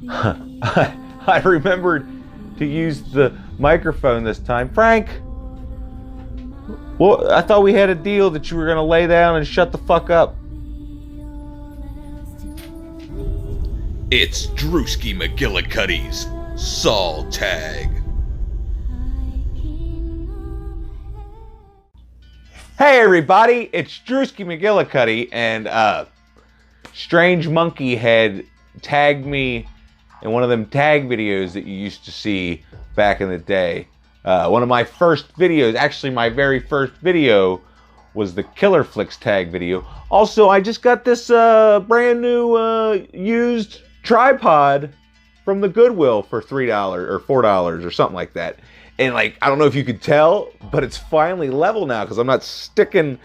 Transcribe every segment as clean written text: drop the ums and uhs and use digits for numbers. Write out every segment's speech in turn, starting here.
I remembered to use the microphone this time. Frank, well, I thought we had a deal that you were going to lay down and shut the fuck up. It's Drewski McGillicuddy's Saul Tag. Hey everybody, it's Drewski McGillicuddy, and Strange Monkey had tagged me in one of them tag videos that you used to see back in the day. One of my first videos, actually my very first video, was the Killer Flicks tag video. Also, I just got this brand new used tripod from the Goodwill for $3 or $4 or something like that. And like, I don't know if you could tell, but it's finally level now because I'm not sticking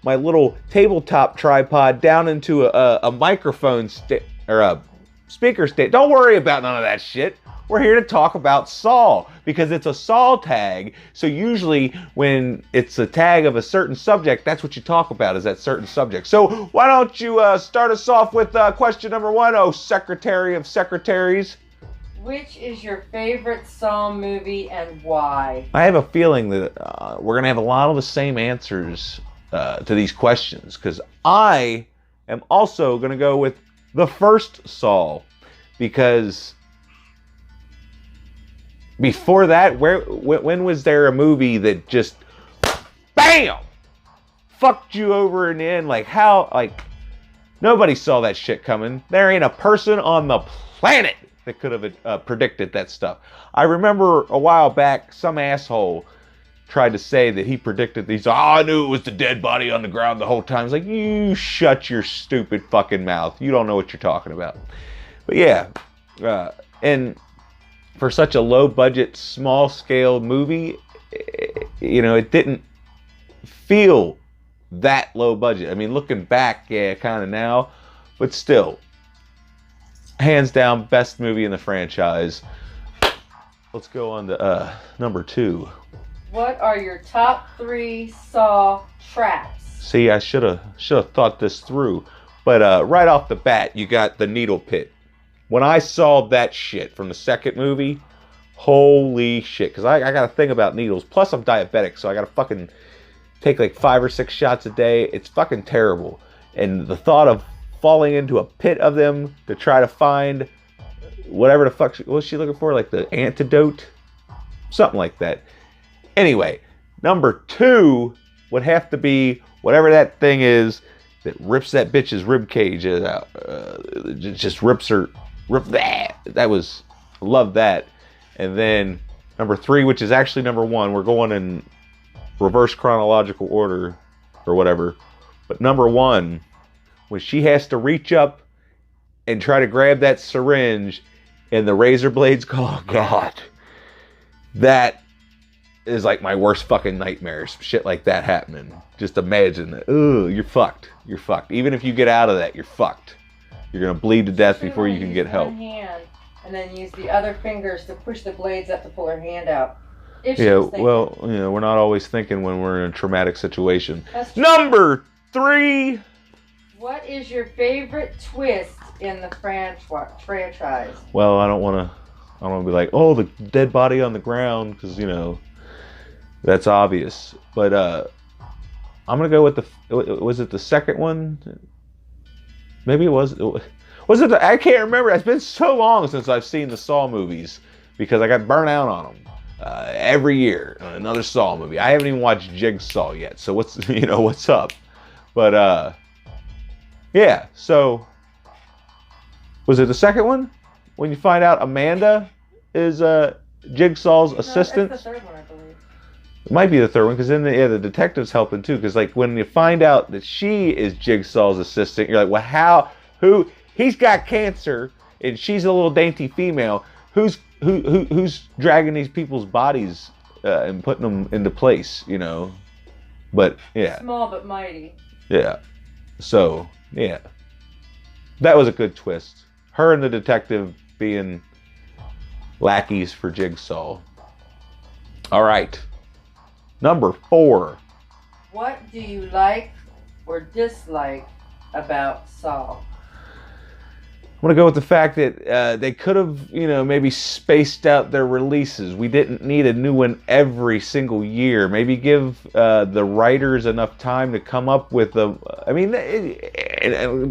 my little tabletop tripod down into a microphone stick or a speaker stick. Don't worry about none of that shit. We're here to talk about Saul because it's a Saul tag. So usually when it's a tag of a certain subject, that's what you talk about, is that certain subject. So why don't you start us off with question number one, oh Secretary of Secretaries. Which is your favorite Saw movie and why? I have a feeling that we're going to have a lot of the same answers to these questions because I am also going to go with the first Saw because before that, when was there a movie that just BAM! Fucked you over in the end? Like how, like nobody saw that shit coming. There ain't a person on the planet that could have predicted that stuff. I remember a while back, some asshole tried to say that he predicted these. Oh, I knew it was the dead body on the ground the whole time. It's like, you shut your stupid fucking mouth. You don't know what you're talking about. But yeah, and for such a low budget, small scale movie, you know, it didn't feel that low budget. I mean, looking back, yeah, kind of now, but still. Hands down, best movie in the franchise. Let's go on to number two. What are your top 3 Saw traps? See, I should have thought this through. But right off the bat, you got the needle pit. When I saw that shit from the second movie, holy shit. Because I got a thing about needles. Plus, I'm diabetic, so I got to fucking take like 5 or 6 shots a day. It's fucking terrible. And the thought of falling into a pit of them to try to find whatever the fuck, what was she looking for? Like the antidote? Something like that. Anyway, number 2 would have to be whatever that thing is that rips that bitch's rib cage out. Just rips her, that was, love that. And then number 3, which is actually number 1, we're going in reverse chronological order or whatever. But number 1, when she has to reach up and try to grab that syringe and the razor blades go, oh God. That is like my worst fucking nightmares. Shit like that happening. Just imagine that. Ugh, you're fucked. You're fucked. Even if you get out of that, you're fucked. You're going to bleed to death before you can get help. One hand and then use the other fingers to push the blades up to pull her hand out. Yeah, well, you know, we're not always thinking when we're in a traumatic situation. That's true. Number 3. What is your favorite twist in the franchise? Well, I don't want to be like, oh, the dead body on the ground, because, you know, that's obvious. But I'm going to go with was it the second one? Maybe it was. Was it I can't remember. It's been so long since I've seen the Saw movies because I got burnt out on them. Every year, another Saw movie. I haven't even watched Jigsaw yet, so what's up? But, yeah, so, was it the second one? When you find out Amanda is Jigsaw's assistant? It's the third one, I believe. It might be the third one, because then the detective's helping too, because like when you find out that she is Jigsaw's assistant, you're like, well, he's got cancer, and she's a little dainty female, who's dragging these people's bodies and putting them into place, you know? But, yeah. Small but mighty. Yeah. So, yeah. That was a good twist. Her and the detective being lackeys for Jigsaw. All right. Number 4. What do you like or dislike about Saw? I'm going to go with the fact that they could have, you know, maybe spaced out their releases. We didn't need a new one every single year. Maybe give the writers enough time to come up with a... I mean,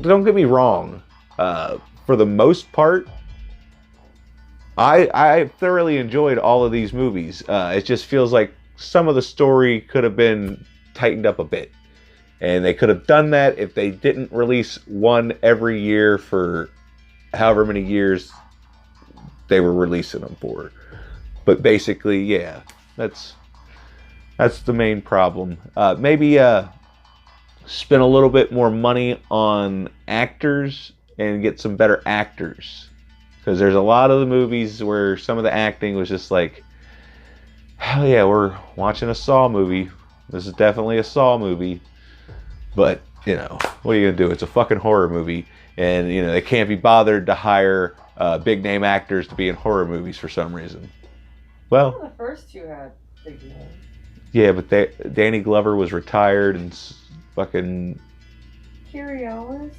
don't get me wrong. For the most part, I thoroughly enjoyed all of these movies. It just feels like some of the story could have been tightened up a bit. And they could have done that if they didn't release one every year for however many years they were releasing them for. But basically, yeah, that's the main problem. Maybe spend a little bit more money on actors and get some better actors. Because there's a lot of the movies where some of the acting was just like, hell yeah, we're watching a Saw movie. This is definitely a Saw movie. But, you know, what are you going to do? It's a fucking horror movie. And, you know, they can't be bothered to hire big name actors to be in horror movies for some reason. Well, the first two had big names. Yeah, but Danny Glover was retired and fucking... Carrie Ellis?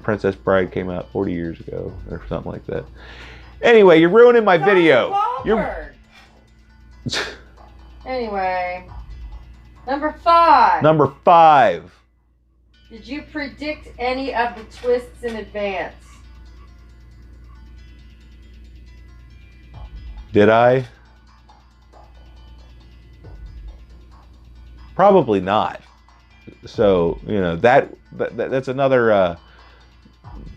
Princess Bride came out 40 years ago or something like that. Anyway, you're ruining my video. Anyway, number 5. Number 5. Did you predict any of the twists in advance? Did I? Probably not. So, you know, that's another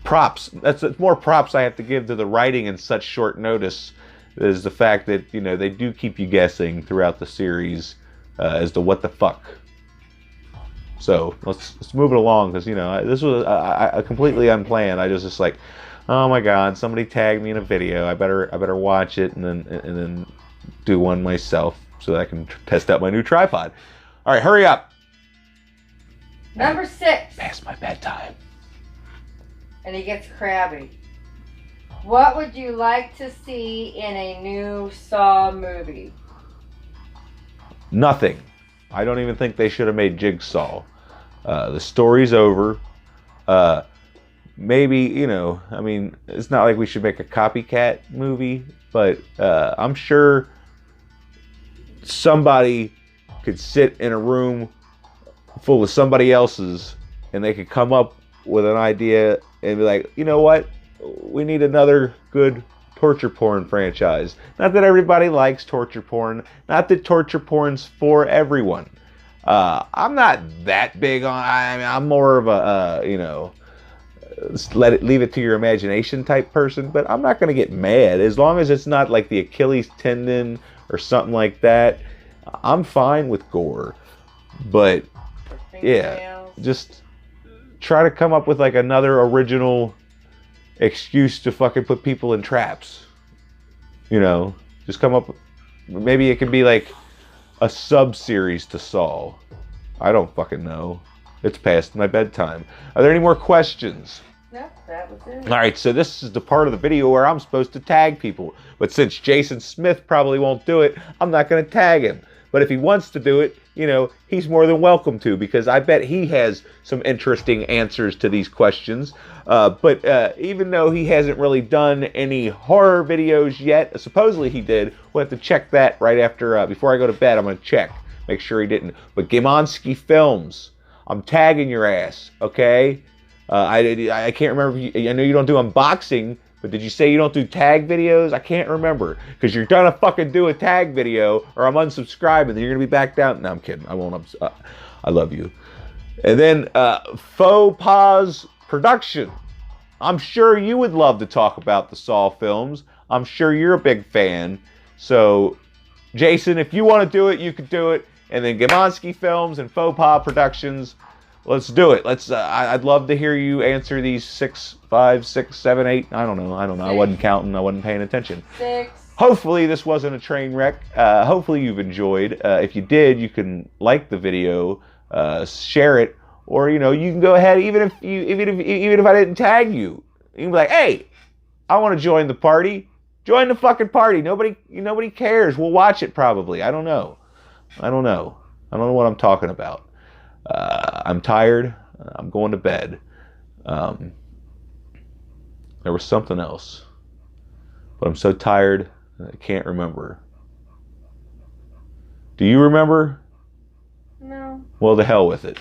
props. That's more props I have to give to the writing in such short notice, is the fact that, you know, they do keep you guessing throughout the series as to what the fuck. So let's move it along, because, you know, this was a completely unplanned. I just like, oh my god, somebody tagged me in a video. I better watch it and then do one myself so that I can test out my new tripod. All right, hurry up. Number 6. Past my bedtime. And he gets crabby. What would you like to see in a new Saw movie? Nothing. I don't even think they should have made Jigsaw. The story's over. Maybe, you know, I mean, it's not like we should make a copycat movie, but I'm sure somebody could sit in a room full of somebody else's and they could come up with an idea and be like, you know what? We need another good torture porn franchise. Not that everybody likes torture porn. Not that torture porn's for everyone. I'm not that big on. I mean, I'm more of a you know, leave it to your imagination type person. But I'm not gonna get mad as long as it's not like the Achilles tendon or something like that. I'm fine with gore, but yeah, just try to come up with like another original excuse to fucking put people in traps. You know, just come up. Maybe it could be like a sub-series to Saw. I don't fucking know. It's past my bedtime. Are there any more questions? No, that was it. All right, so this is the part of the video where I'm supposed to tag people. But since Jason Smith probably won't do it, I'm not going to tag him. But if he wants to do it, you know, he's more than welcome to, because I bet he has some interesting answers to these questions. But even though he hasn't really done any horror videos yet, supposedly he did. We'll have to check that right after, before I go to bed. I'm going to check, make sure he didn't. But Gamonskifilms, I'm tagging your ass, okay? I can't remember. I know you don't do unboxing, but did you say you don't do tag videos? I can't remember, because you're gonna fucking do a tag video, or I'm unsubscribing. Then you're gonna be back down. No, I'm kidding. I won't. I love you. And then Faux Pas Production. I'm sure you would love to talk about the Saw films. I'm sure you're a big fan. So, Jason, if you want to do it, you could do it. And then Gamonskifilms and Faux Pas Productions. Let's do it. Let's. I'd love to hear you answer these 6, 5, 6, 7, 8. I don't know. I wasn't counting. I wasn't paying attention. 6. Hopefully this wasn't a train wreck. Hopefully you've enjoyed. If you did, you can like the video, share it, or you know, you can go ahead. Even if I didn't tag you, you can be like, hey, I want to join the party. Join the fucking party. Nobody cares. We'll watch it probably. I don't know. I don't know what I'm talking about. I'm tired. I'm going to bed. There was something else. But I'm so tired, I can't remember. Do you remember? No. Well, the hell with it.